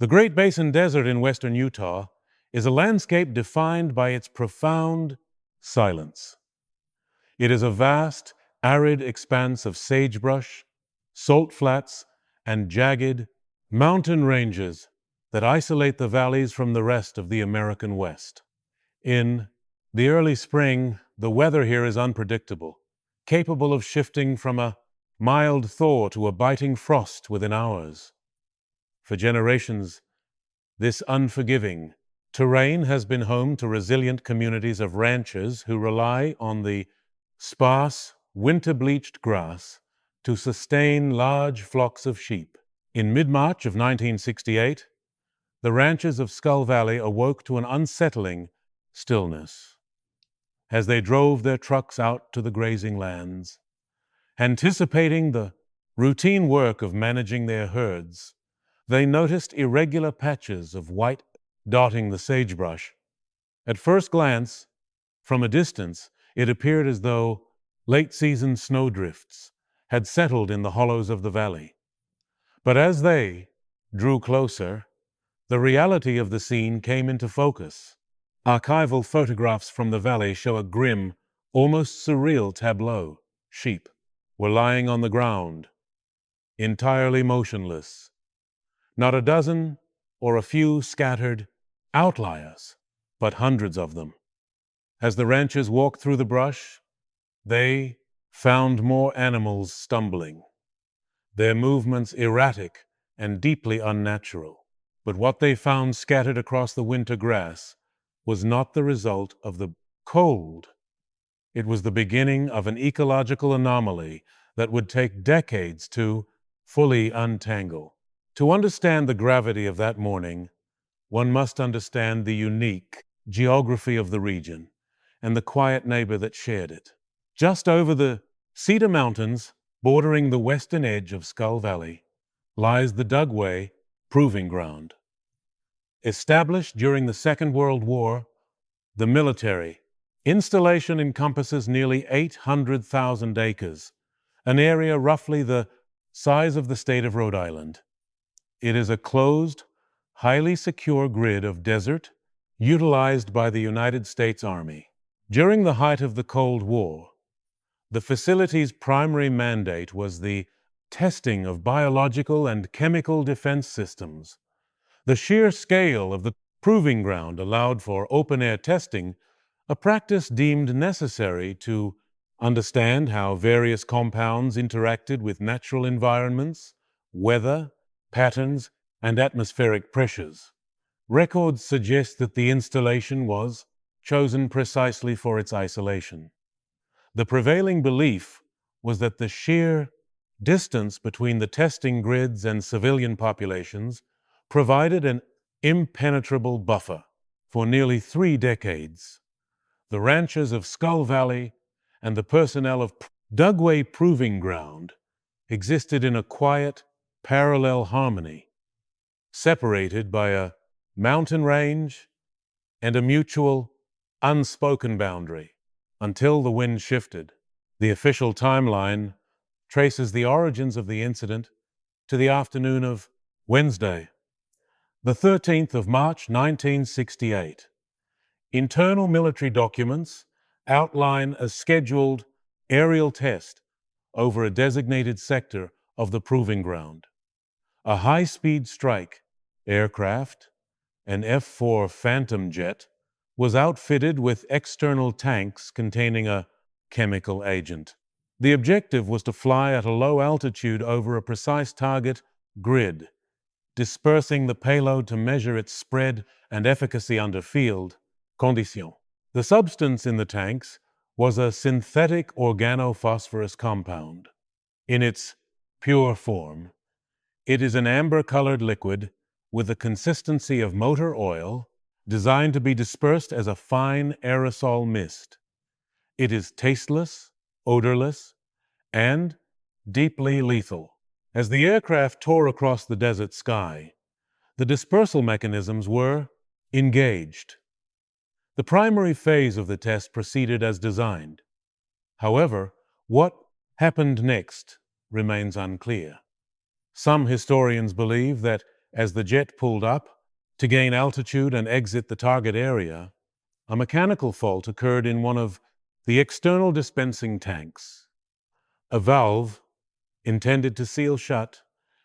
The Great Basin Desert in western Utah is a landscape defined by its profound silence. It is a vast, arid expanse of sagebrush, salt flats, and jagged mountain ranges that isolate the valleys from the rest of the American West. In the early spring, the weather here is unpredictable, capable of shifting from a mild thaw to a biting frost within hours. For generations, this unforgiving terrain has been home to resilient communities of ranchers who rely on the sparse, winter-bleached grass to sustain large flocks of sheep. In mid-March of 1968, the ranchers of Skull Valley awoke to an unsettling stillness as they drove their trucks out to the grazing lands. Anticipating the routine work of managing their herds, they noticed irregular patches of white dotting the sagebrush. At first glance, from a distance, it appeared as though late-season snowdrifts had settled in the hollows of the valley. But as they drew closer, the reality of the scene came into focus. Archival photographs from the valley show a grim, almost surreal tableau. Sheep were lying on the ground, entirely motionless. Not a dozen or a few scattered outliers, but hundreds of them. As the ranchers walked through the brush, they found more animals stumbling, their movements erratic and deeply unnatural. But what they found scattered across the winter grass was not the result of the cold. It was the beginning of an ecological anomaly that would take decades to fully untangle. To understand the gravity of that morning, one must understand the unique geography of the region and the quiet neighbor that shared it. Just over the Cedar Mountains, bordering the western edge of Skull Valley, lies the Dugway Proving Ground. Established during the Second World War, the military installation encompasses nearly 800,000 acres, an area roughly the size of the state of Rhode Island. It is a closed, highly secure grid of desert utilized by the United States Army. During the height of the Cold War, the facility's primary mandate was the testing of biological and chemical defense systems. The sheer scale of the proving ground allowed for open-air testing, a practice deemed necessary to understand how various compounds interacted with natural environments, weather, patterns, and atmospheric pressures. Records suggest that the installation was chosen precisely for its isolation. The prevailing belief was that the sheer distance between the testing grids and civilian populations provided an impenetrable buffer. For nearly 3 decades, the ranchers of Skull Valley and the personnel of Dugway Proving Ground existed in a quiet, parallel harmony, separated by a mountain range and a mutual, unspoken boundary, until the wind shifted. The official timeline traces the origins of the incident to the afternoon of Wednesday, the 13th of March, 1968. Internal military documents outline a scheduled aerial test over a designated sector of the proving ground. A high-speed strike aircraft, an F-4 Phantom jet, was outfitted with external tanks containing a chemical agent. The objective was to fly at a low altitude over a precise target grid, dispersing the payload to measure its spread and efficacy under field conditions. The substance in the tanks was a synthetic organophosphorus compound. In its pure form, it is an amber-colored liquid with the consistency of motor oil, designed to be dispersed as a fine aerosol mist. It is tasteless, odorless, and deeply lethal. As the aircraft tore across the desert sky, the dispersal mechanisms were engaged. The primary phase of the test proceeded as designed. However, what happened next remains unclear. Some historians believe that As the jet pulled up to gain altitude and exit the target area, a mechanical fault occurred in one of the external dispensing tanks. A valve, intended to seal shut,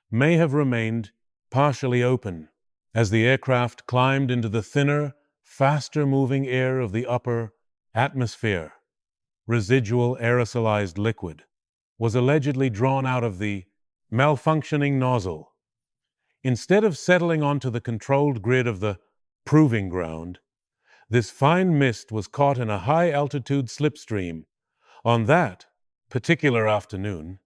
may have remained partially open. As the aircraft climbed into the thinner, faster-moving air of the upper atmosphere, residual aerosolized liquid was allegedly drawn out of the malfunctioning nozzle. Instead of settling onto the controlled grid of the proving ground, this fine mist was caught in a high-altitude slipstream. On that particular afternoon,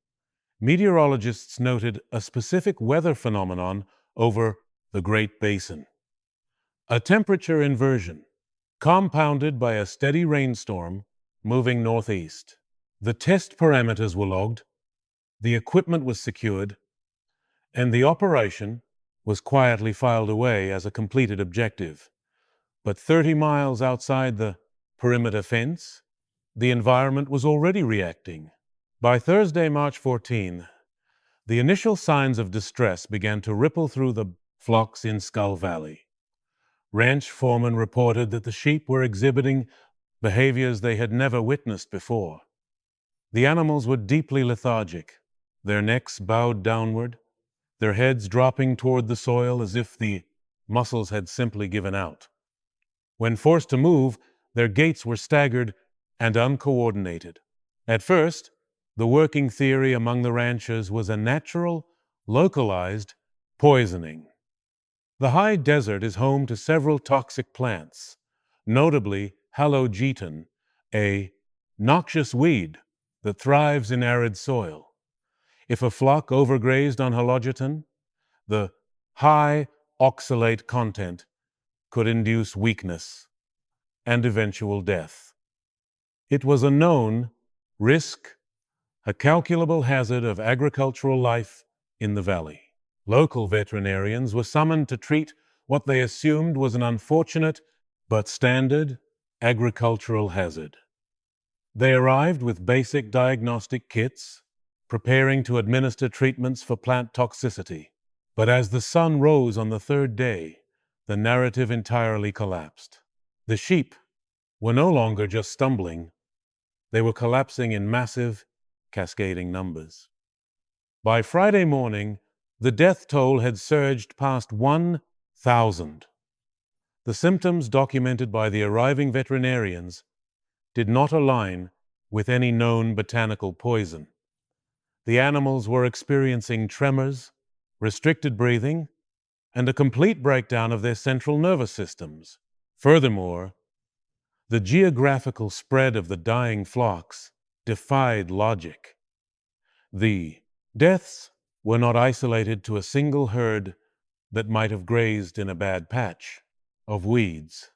meteorologists noted a specific weather phenomenon over the Great Basin. A temperature inversion, compounded by a steady rainstorm moving northeast. The test parameters were logged, the equipment was secured, and the operation was quietly filed away as a completed objective. But 30 miles outside the perimeter fence, the environment was already reacting. By Thursday, March 14, the initial signs of distress began to ripple through the flocks in Skull Valley. Ranch foremen reported that the sheep were exhibiting behaviors they had never witnessed before. The animals were deeply lethargic, their necks bowed downward, their heads dropping toward the soil as if the muscles had simply given out. When forced to move, their gaits were staggered and uncoordinated. At first, the working theory among the ranchers was a natural, localized poisoning. The high desert is home to several toxic plants, notably halogeton, a noxious weed that thrives in arid soil. If a flock overgrazed on halogeton, the high oxalate content could induce weakness and eventual death. It was a known risk, a calculable hazard of agricultural life in the valley. Local veterinarians were summoned to treat what they assumed was an unfortunate but standard agricultural hazard. They arrived with basic diagnostic kits, preparing to administer treatments for plant toxicity. But as the sun rose on the third day, the narrative entirely collapsed. The sheep were no longer just stumbling, they were collapsing in massive, cascading numbers. By Friday morning, the death toll had surged past 1,000. The symptoms documented by the arriving veterinarians did not align with any known botanical poison. The animals were experiencing tremors, restricted breathing, and a complete breakdown of their central nervous systems. Furthermore, the geographical spread of the dying flocks defied logic. The deaths were not isolated to a single herd that might have grazed in a bad patch of weeds.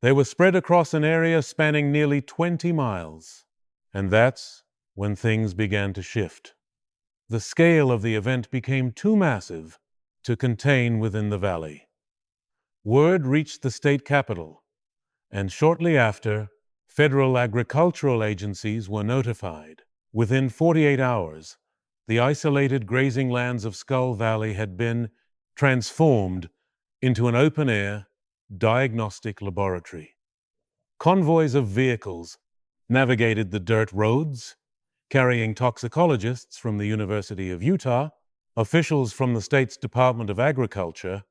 They were spread across an area spanning nearly 20 miles. And that's when things began to shift. The scale of the event became too massive to contain within the valley. Word reached the state capital, and shortly after, federal agricultural agencies were notified. Within 48 hours, the isolated grazing lands of Skull Valley had been transformed into an open-air diagnostic laboratory. Convoys of vehicles navigated the dirt roads, carrying toxicologists from the University of Utah, officials from the state's Department of Agriculture,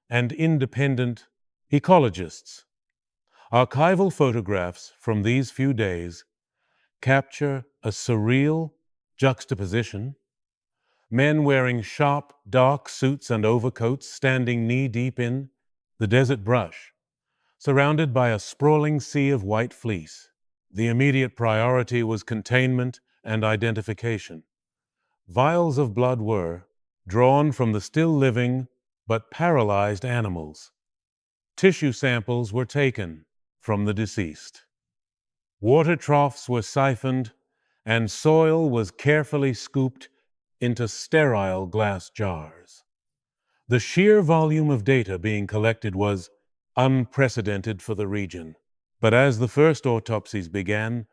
and independent ecologists. Archival photographs from these few days capture a surreal juxtaposition. Men wearing sharp, dark suits and overcoats standing knee-deep in the desert brush, surrounded by a sprawling sea of white fleece. The immediate priority was containment and identification. Vials of blood were drawn from the still living but paralyzed animals. Tissue samples were taken from the deceased. Water troughs were siphoned, and soil was carefully scooped into sterile glass jars. The sheer volume of data being collected was unprecedented for the region. But as the first autopsies began,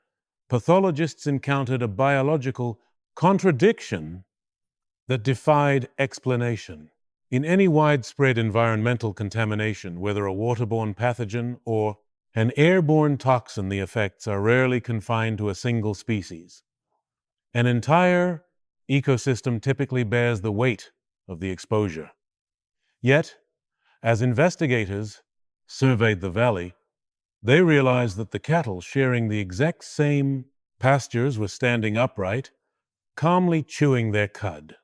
pathologists encountered a biological contradiction that defied explanation. In any widespread environmental contamination, whether a waterborne pathogen or an airborne toxin, the effects are rarely confined to a single species. An entire ecosystem typically bears the weight of the exposure. Yet, as investigators surveyed the valley, they realized that the cattle sharing the exact same pastures were standing upright, calmly chewing their cud.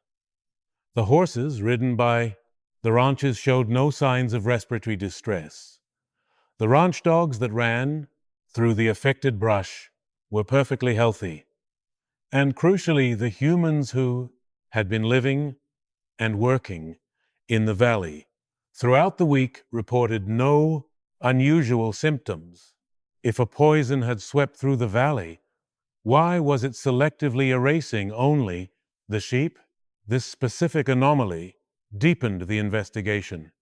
The horses ridden by the ranches showed no signs of respiratory distress. The ranch dogs that ran through the affected brush were perfectly healthy. And crucially, the humans who had been living and working in the valley throughout the week reported no unusual symptoms. If a poison had swept through the valley, why was it selectively erasing only the sheep? This specific anomaly deepened the investigation,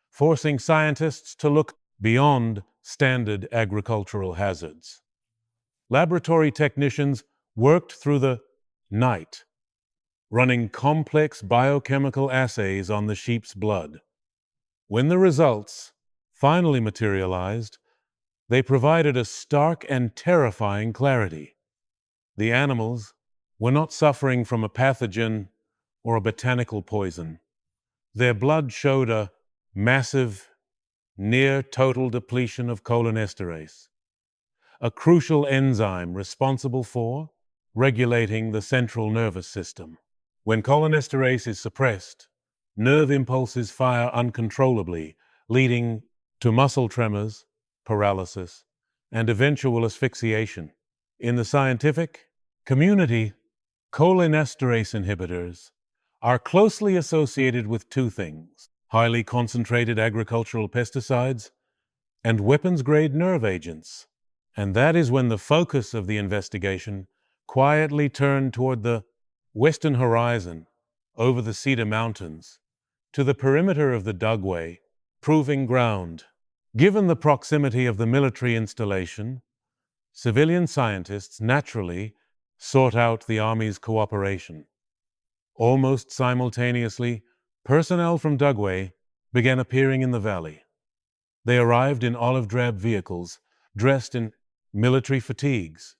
forcing scientists to look beyond standard agricultural hazards. Laboratory technicians worked through the night, running complex biochemical assays on the sheep's blood. When the results finally materialized, they provided a stark and terrifying clarity. The animals were not suffering from a pathogen or a botanical poison. Their blood showed a massive, near total depletion of cholinesterase, a crucial enzyme responsible for regulating the central nervous system. When cholinesterase is suppressed, nerve impulses fire uncontrollably, leading to muscle tremors, paralysis, and eventual asphyxiation. In the scientific community, cholinesterase inhibitors are closely associated with two things: highly concentrated agricultural pesticides and weapons-grade nerve agents. And that is when the focus of the investigation quietly turned toward the western horizon, over the Cedar Mountains, to the perimeter of the Dugway proving ground. Given the proximity of the military installation, civilian scientists naturally sought out the Army's cooperation. Almost simultaneously, personnel from Dugway began appearing in the valley. They arrived in olive-drab vehicles, dressed in military fatigues,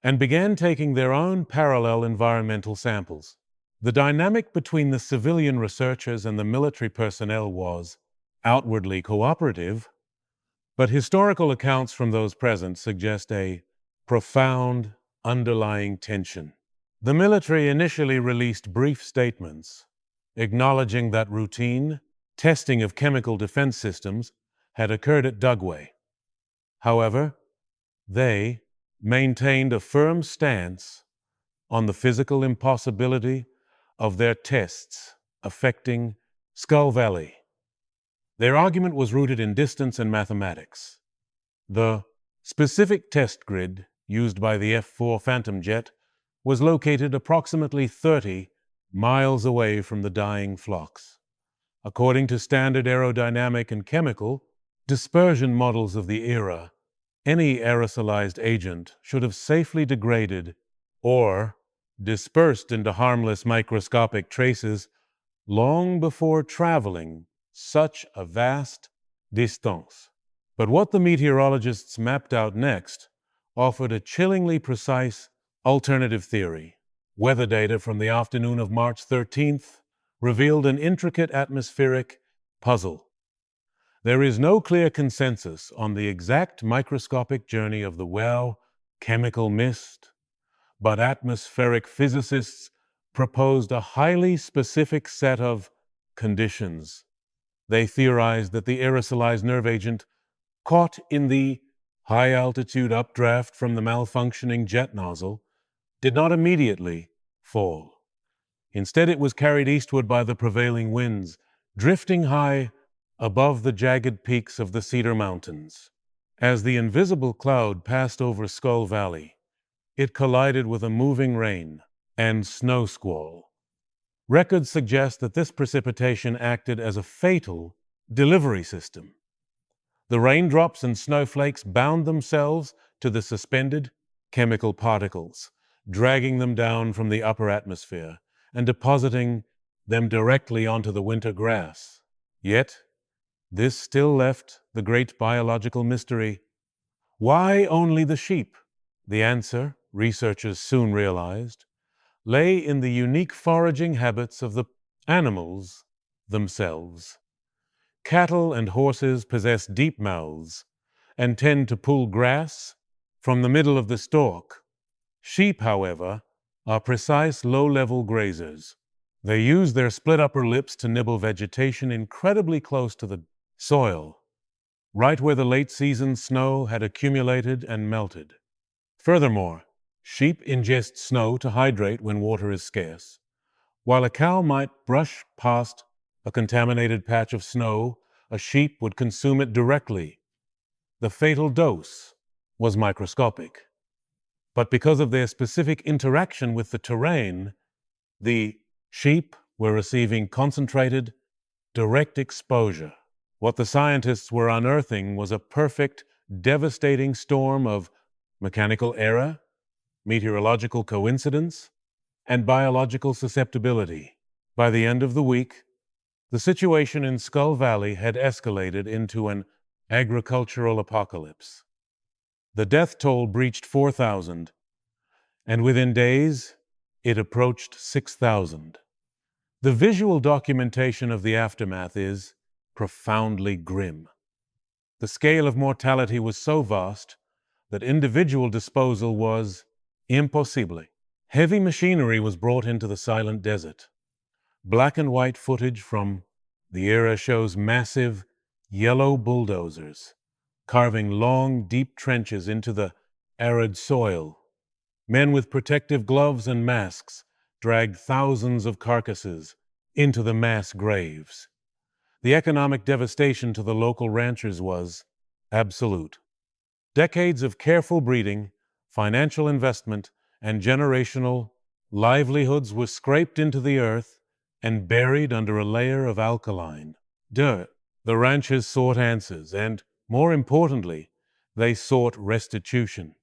and began taking their own parallel environmental samples. The dynamic between the civilian researchers and the military personnel was outwardly cooperative, but historical accounts from those present suggest a profound underlying tension. The military initially released brief statements acknowledging that routine testing of chemical defense systems had occurred at Dugway. However, they maintained a firm stance on the physical impossibility of their tests affecting Skull Valley. Their argument was rooted in distance and mathematics. The specific test grid used by the F-4 Phantom jet was located approximately 30 miles away from the dying flocks. According to standard aerodynamic and chemical dispersion models of the era, any aerosolized agent should have safely degraded or dispersed into harmless microscopic traces long before traveling such a vast distance. But what the meteorologists mapped out next offered a chillingly precise alternative theory. Weather data from the afternoon of March 13th revealed an intricate atmospheric puzzle. There is no clear consensus on the exact microscopic journey of the chemical mist, but atmospheric physicists proposed a highly specific set of conditions. They theorized that the aerosolized nerve agent caught in the high-altitude updraft from the malfunctioning jet nozzle did not immediately fall. Instead, it was carried eastward by the prevailing winds, drifting high above the jagged peaks of the Cedar Mountains. As the invisible cloud passed over Skull Valley, it collided with a moving rain and snow squall. Records suggest that this precipitation acted as a fatal delivery system. The raindrops and snowflakes bound themselves to the suspended chemical particles, dragging them down from the upper atmosphere and depositing them directly onto the winter grass. Yet, this still left the great biological mystery. Why only the sheep? The answer, researchers soon realized, lay in the unique foraging habits of the animals themselves. Cattle and horses possess deep mouths and tend to pull grass from the middle of the stalk. Sheep, however, are precise low-level grazers. They use their split upper lips to nibble vegetation incredibly close to the soil, right where the late-season snow had accumulated and melted. Furthermore, sheep ingest snow to hydrate when water is scarce. While a cow might brush past a contaminated patch of snow, a sheep would consume it directly. The fatal dose was microscopic. But because of their specific interaction with the terrain, the sheep were receiving concentrated, direct exposure. What the scientists were unearthing was a perfect, devastating storm of mechanical error, meteorological coincidence, and biological susceptibility. By the end of the week, the situation in Skull Valley had escalated into an agricultural apocalypse. The death toll breached 4,000, and within days, it approached 6,000. The visual documentation of the aftermath is profoundly grim. The scale of mortality was so vast that individual disposal was impossible. Heavy machinery was brought into the silent desert. Black and white footage from the era shows massive, yellow bulldozers carving long, deep trenches into the arid soil. Men with protective gloves and masks dragged thousands of carcasses into the mass graves. The economic devastation to the local ranchers was absolute. Decades of careful breeding, financial investment, and generational livelihoods were scraped into the earth and buried under a layer of alkaline dirt. The ranchers sought answers, and, more importantly, they sought restitution.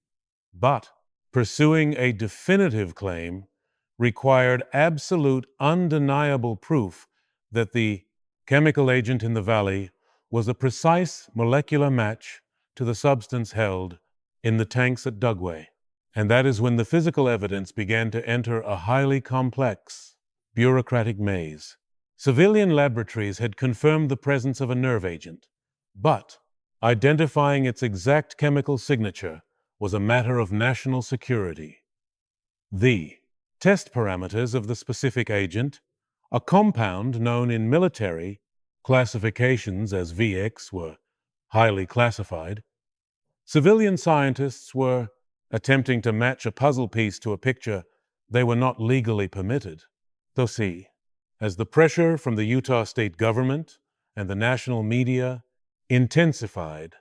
But pursuing a definitive claim required absolute, undeniable proof that the chemical agent in the valley was a precise molecular match to the substance held in the tanks at Dugway. And that is when the physical evidence began to enter a highly complex, bureaucratic maze. Civilian laboratories had confirmed the presence of a nerve agent, but identifying its exact chemical signature was a matter of national security. The test parameters of the specific agent, a compound known in military classifications as VX, were highly classified. Civilian scientists were attempting to match a puzzle piece to a picture they were not legally permitted. So see, as the pressure from the Utah state government and the national media intensified,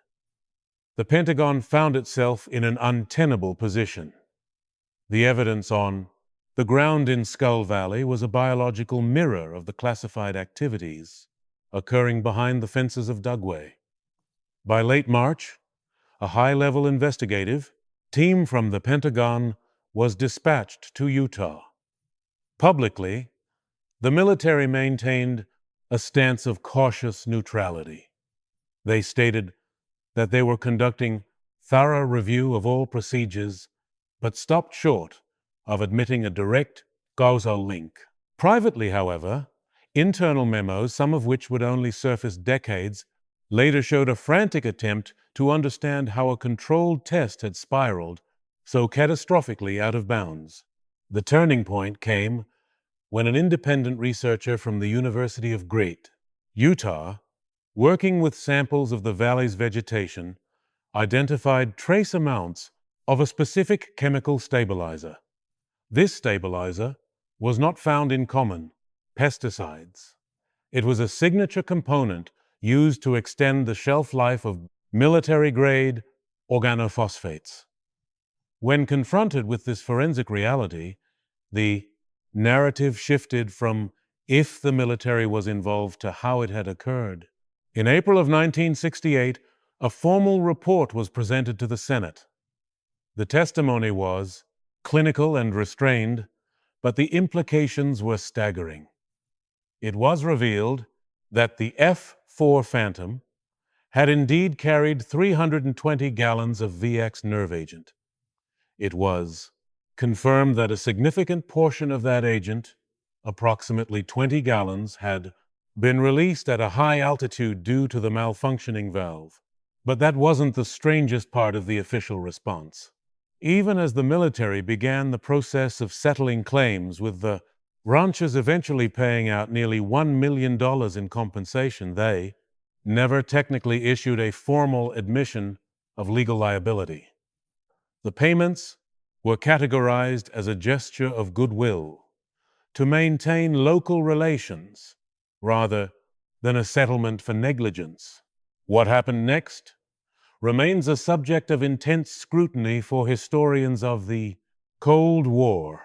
the Pentagon found itself in an untenable position. The evidence on the ground in Skull Valley was a biological mirror of the classified activities occurring behind the fences of Dugway. By late March, a high-level investigative team from the Pentagon was dispatched to Utah. Publicly, the military maintained a stance of cautious neutrality. They stated that they were conducting thorough review of all procedures, but stopped short of admitting a direct causal link. Privately, however, internal memos, some of which would only surface decades, later showed a frantic attempt to understand how a controlled test had spiraled so catastrophically out of bounds. The turning point came when an independent researcher from the University of Great, Utah, working with samples of the valley's vegetation, identified trace amounts of a specific chemical stabilizer. This stabilizer was not found in common pesticides. It was a signature component used to extend the shelf life of military-grade organophosphates. When confronted with this forensic reality, the narrative shifted from if the military was involved to how it had occurred. In April of 1968, a formal report was presented to the Senate. The testimony was clinical and restrained, but the implications were staggering. It was revealed that the F-4 Phantom had indeed carried 320 gallons of VX nerve agent. It was confirmed that a significant portion of that agent, approximately 20 gallons, had been released at a high altitude due to the malfunctioning valve. But that wasn't the strangest part of the official response. Even as the military began the process of settling claims, with the ranchers eventually paying out nearly $1 million in compensation, they never technically issued a formal admission of legal liability. The payments were categorized as a gesture of goodwill to maintain local relations rather than a settlement for negligence. What happened next remains a subject of intense scrutiny for historians of the Cold War.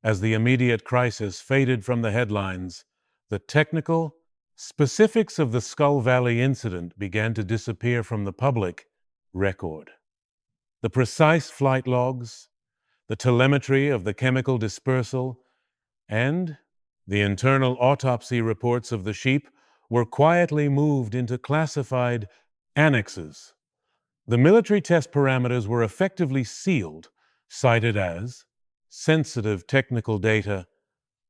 As the immediate crisis faded from the headlines, the technical specifics of the Skull Valley incident began to disappear from the public record. The precise flight logs, the telemetry of the chemical dispersal, and the internal autopsy reports of the sheep were quietly moved into classified annexes. The military test parameters were effectively sealed, cited as sensitive technical data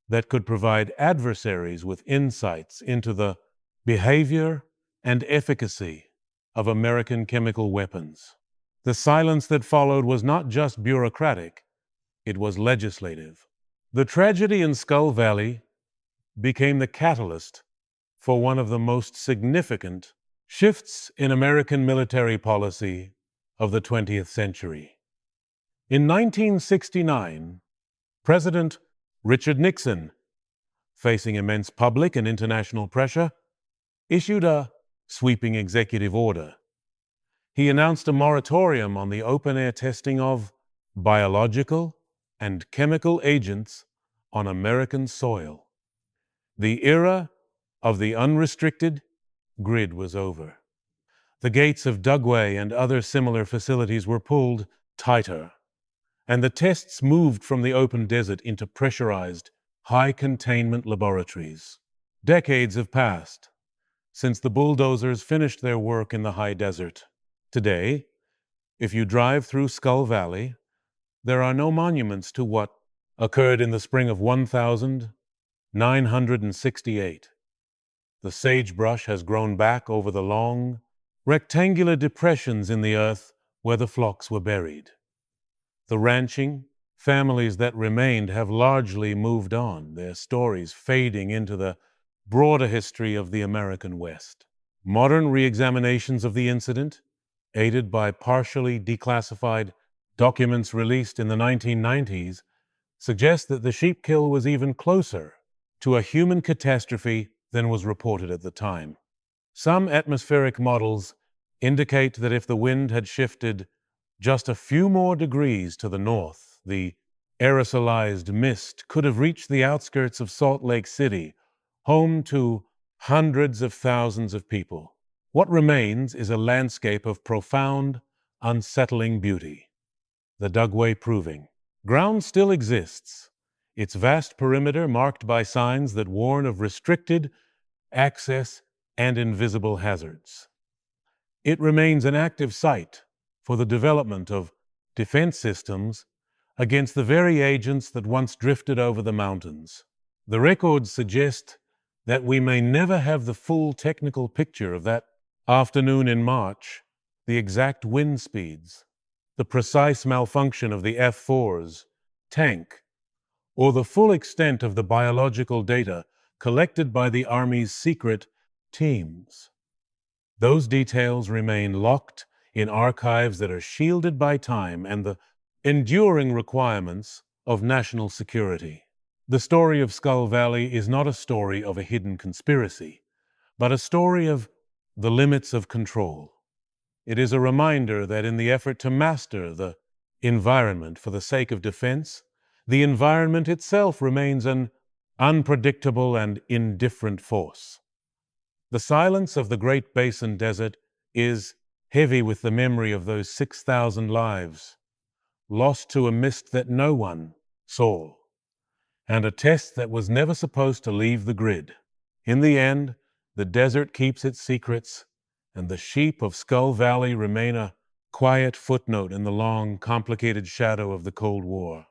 that could provide adversaries with insights into the behavior and efficacy of American chemical weapons. The silence that followed was not just bureaucratic, it was legislative. The tragedy in Skull Valley became the catalyst for one of the most significant shifts in American military policy of the 20th century. In 1969, President Richard Nixon, facing immense public and international pressure, issued a sweeping executive order. He announced a moratorium on the open-air testing of biological and chemical agents on American soil. The era of the unrestricted grid was over. The gates of Dugway and other similar facilities were pulled tighter, and the tests moved from the open desert into pressurized, high-containment laboratories. Decades have passed since the bulldozers finished their work in the high desert. Today, if you drive through Skull Valley, there are no monuments to what occurred in the spring of 1968. The sagebrush has grown back over the long, rectangular depressions in the earth where the flocks were buried. The ranching families that remained have largely moved on, their stories fading into the broader history of the American West. Modern re-examinations of the incident, aided by partially declassified documents released in the 1990s, suggest that the sheep kill was even closer to a human catastrophe than was reported at the time. Some atmospheric models indicate that if the wind had shifted just a few more degrees to the north, the aerosolized mist could have reached the outskirts of Salt Lake City, home to hundreds of thousands of people. What remains is a landscape of profound, unsettling beauty. The Dugway Proving Ground still exists, its vast perimeter marked by signs that warn of restricted access and invisible hazards. It remains an active site for the development of defense systems against the very agents that once drifted over the mountains. The records suggest that we may never have the full technical picture of that afternoon in March, the exact wind speeds, the precise malfunction of the F-4's tank, or the full extent of the biological data collected by the Army's secret teams. Those details remain locked in archives that are shielded by time and the enduring requirements of national security. The story of Skull Valley is not a story of a hidden conspiracy, but a story of the limits of control. It is a reminder that in the effort to master the environment for the sake of defense, the environment itself remains an unpredictable and indifferent force. The silence of the Great Basin Desert is heavy with the memory of those 6,000 lives lost to a mist that no one saw. and a test that was never supposed to leave the grid. In the end, the desert keeps its secrets, and the sheep of Skull Valley remain a quiet footnote in the long, complicated shadow of the Cold War.